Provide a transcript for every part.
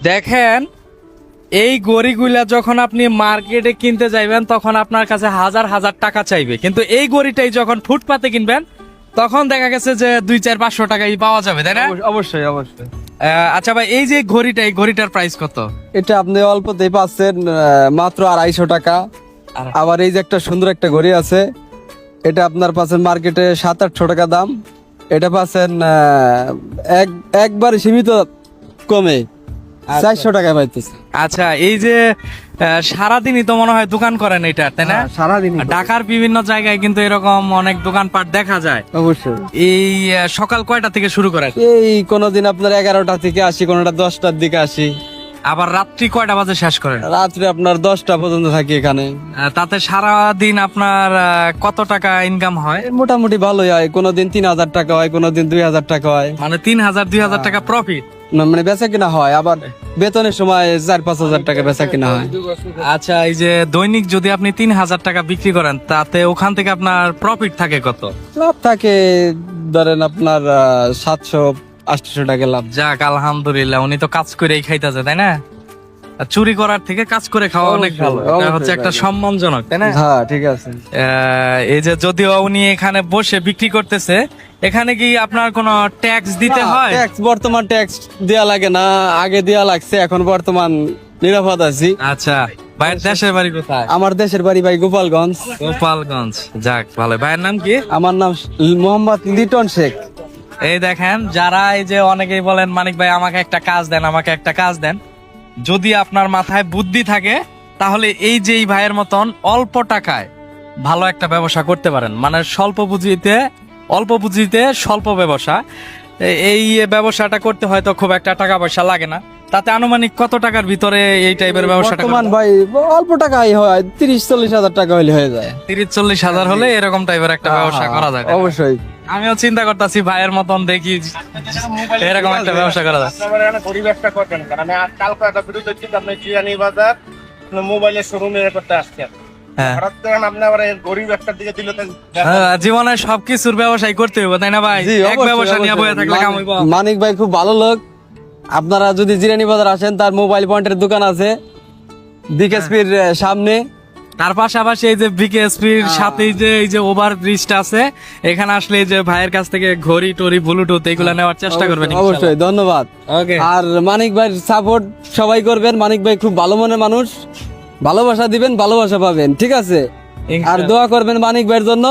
দেখেন, এই গড়িগুলা যখন আপনি মার্কেটে কিনতে যাইবেন তখন আপনার কাছে হাজার হাজার টাকা চাইবে, কিন্তু এই গড়িটাই যখন ফুটপাতে কিনবেন তখন দেখা গেছে যে 200-500 টাকাই পাওয়া যাবে, তাই না? অবশ্যই অবশ্যই। আচ্ছা ভাই, এই যে ঘড়িটা, এই ঘড়িটার প্রাইস কত? এটা আপনি অল্পতেই পাচ্ছেন মাত্র 250 টাকা। আর- আবার এই যে একটা সুন্দর একটা ঘড়ি আছে, এটা আপনার পাচ্ছেন মার্কেটে 700-800 টাকা দাম। এটা পাচ্ছেন একবার সীমিত কমে 400 টাকা পাইতেছে। আচ্ছা, এই যে সারাদিনই তো মনে হয় দোকান করেন এটা, তাই না? সারাদিন ঢাকার বিভিন্ন জায়গায় কিন্তু এরকম অনেক দোকানপাট দেখা যায়। অবশ্যই। এই সকাল কয়টা থেকে শুরু করেন? এই কোনোদিন আপনার 11টা থেকে আসি, কোনোটা 10টার দিকে আসি, আবার রাত্রি কয়টা বাজে শেষ করেন? রাত্রে আপনার 10টা পর্যন্ত থাকি এখানে। তাতে সারা দিন আপনার কত টাকা ইনকাম হয়? মোটামুটি ভালোই হয়, কোনোদিন 3000 টাকা হয়, কোনোদিন 2000 টাকা হয়। মানে 3000-2000 টাকা প্রফিট। মানে বেচা কিনা হয়, আবার বেতনের সময় 4-5 হাজার টাকা বেচা কিনা হয়। আচ্ছা, এই যে দৈনিক যদি আপনি 3000 টাকা বিক্রি করেন, তাতে ওখান থেকে আপনার প্রফিট থাকে কত? লাভ থাকে ধরেন আপনার 700-800 টাকা লাভ। যাক, আলহামদুলিল্লাহ, উনি তো কাজ করেই খাইতেছে, তাই না? আর চুরি করার থেকে কাজ করে খাওয়া অনেক ভালো, এটা হচ্ছে একটা সম্মানজনক, তাই না? হ্যাঁ ঠিক আছে। এই যে যদিও উনি এখানে বসে বিক্রি করতেছে, এখানে কি আপনার কোনো ট্যাক্স দিতে হয়? ট্যাক্স বর্তমান ট্যাক্স দেয়া লাগে না, আগে দেয়া লাগছে, এখন বর্তমান নিরাপদ আছি। আচ্ছা, ভাইয়ের দেশের বাড়ি কোথায়? আমার দেশের বাড়ি ভাই গোপালগঞ্জ। গোপালগঞ্জ। যাক, ভালো। ভাইয়ের নাম কি? আমার নাম মোহাম্মদ লিটন শেখ। এই দেখেন, যারা এই যে অনেকেই বলেন মানিক ভাই আমাকে একটা কাজ দেন, আমাকে একটা কাজ দেন, যদি আপনার মাথায় বুদ্ধি থাকে তাহলে এই যে এই ভাইয়ের মতন অল্প টাকায় ভালো একটা ব্যবসা করতে পারেন। মানে অল্প পুঁজিতে স্বল্প ব্যবসা। এই ব্যবসাটা করতে হয়তো খুব একটা টাকা পয়সা লাগে না। তাতে আনুমানিক কত টাকার ভিতরে এই টাইপের ব্যবসাটা বর্তমান ভাই অল্প টাকাই হয়, 30-40 হাজার টাকা হলে হয়ে যায়। 30-40 হাজার হলে এরকম টাইপের একটা ব্যবসা করা যায়। অবশ্যই। আমিও চিন্তা করতেছি ভাইয়ের মতন দেখি এরকম একটা ব্যবসা করা যায়। গরিব একটা করবেন, কারণ আমি কালকে একটা ভিডিও দেখছি আপনি জিরানি বাজার মোবাইলের শোরুমে করতে আসছেন। হ্যাঁ। হঠাৎ করে আপনি আবার এই গরিব একটার দিকে দিল তো জীবনে সবকিছুর ব্যবসায় করতে হবে, তাই না ভাই? জি, এক অবশ্যই, ব্যবসা নিয়ে বসে অবশ্যই। থাকলে কাম হইব? মানিক ভাই খুব ভালো লোক। আপনারা যদি জিরানি বাজার আসেন, তার মোবাইল পয়েন্টের দোকান আছে বিকেএসপির সামনে। তার পাশাপাশি এই যে বিকেএসপির সাথে এই যে ওভার ব্রিজটা আছে, এখানে আসলে এই যে ভাইয়ের কাছ থেকে ঘড়ি টড়ি ব্লুটুথ এগুলা নেওয়ার চেষ্টা করবেন। অবশ্যই, ধন্যবাদ। ওকে। আর মানিক ভাইয়ের সাপোর্ট সবাই করবেন। মানিক ভাই খুব ভালো মনের মানুষ, ভালোবাসা দিবেন, ভালোবাসা পাবেন, ঠিক আছে? আর দোয়া করবেন মানিক ভাইয়ের জন্য,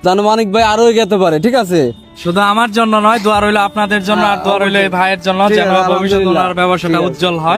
যেন মানিক ভাই আরো এগোতে পারে, ঠিক আছে? শুধু আমার জন্য নয়, দোয়া রইলো আপনাদের জন্য, আর দোয়া রইলো এই ভাইয়ের জন্য, ঠিক যেন আছে, ভবিষ্যতে আলহামদুলিল্লাহ। ওনার ব্যবসাটা ঠিক আছে। উজ্জ্বল হয়।